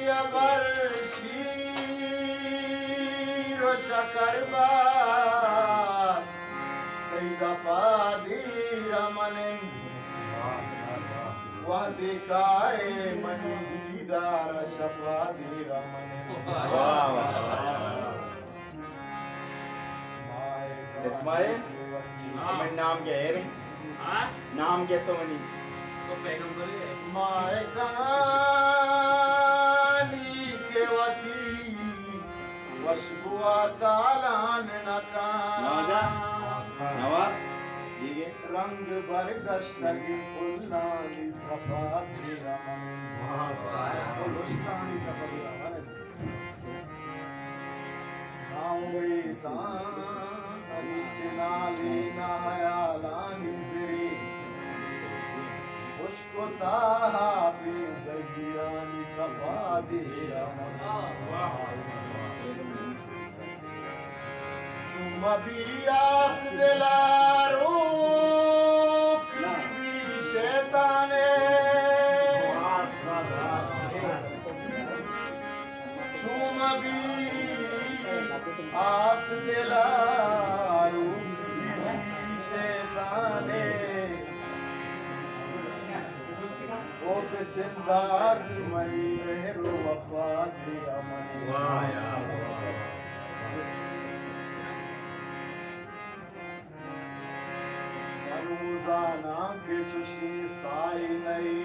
Yabar shiro shakarba Kaida padira manen Wahdikai mani didara shapadira manen Ismail तुम्हें नाम क्या है रे? नाम क्या तुम्हारी? तो पैगंबर है। Mai kani kewati washbua talan नवाजा nakan नवाब ठीक है rang bargashtagi pullani safati raman pullustani safati raman nauitan alichinali nahayalani ziri उसको ताहा पे ज़गियानी कपा दिया चुम्मा बियास दिलारो किबी शैताने चुम्मा बियास दिलारो किबी शैताने O peçendar mani mehro wafat diya mani Manuzana ke chushi sai nahi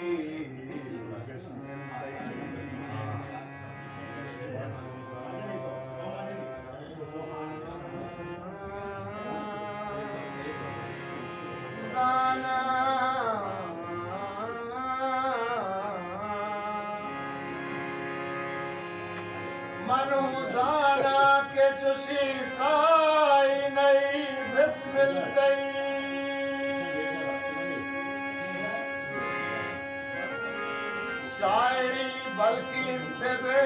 Zana Manuzana ke chushi sai nahi bismil kai शायरी बल्कि बेबे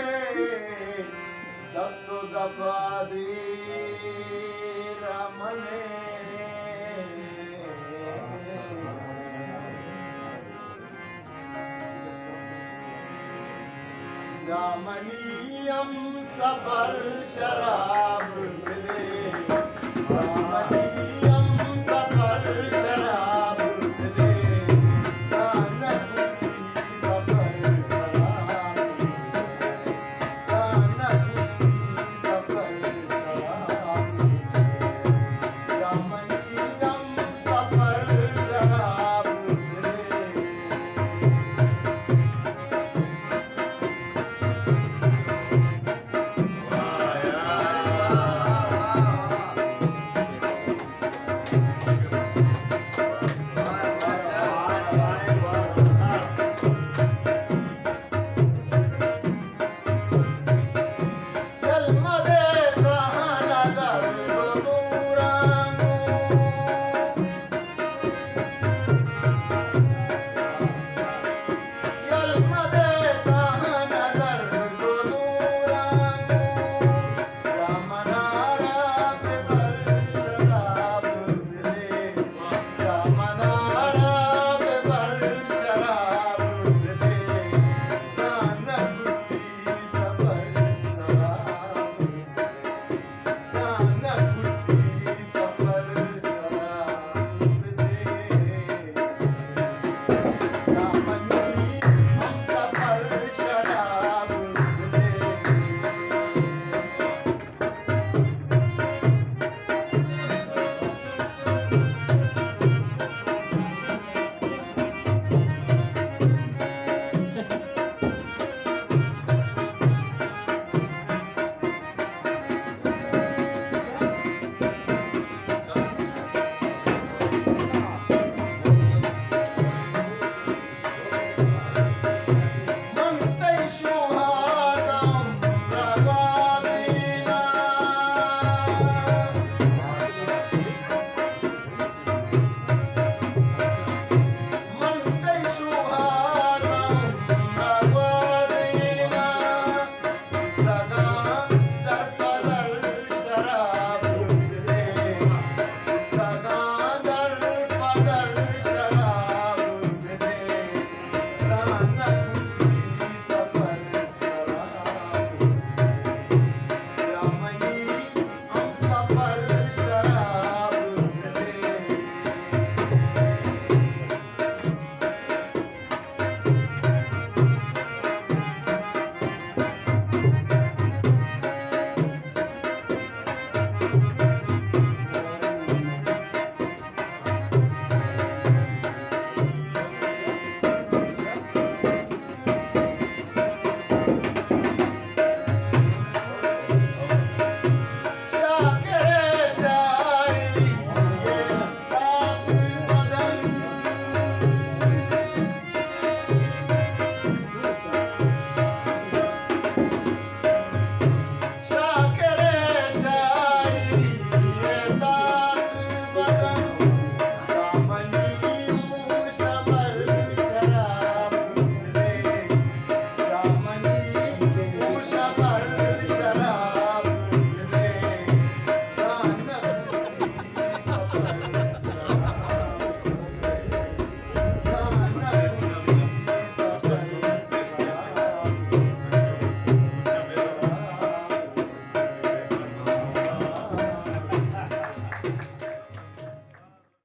दस्तो दबा दी रमने रामणीयम सबर शराब मिले रामणीयम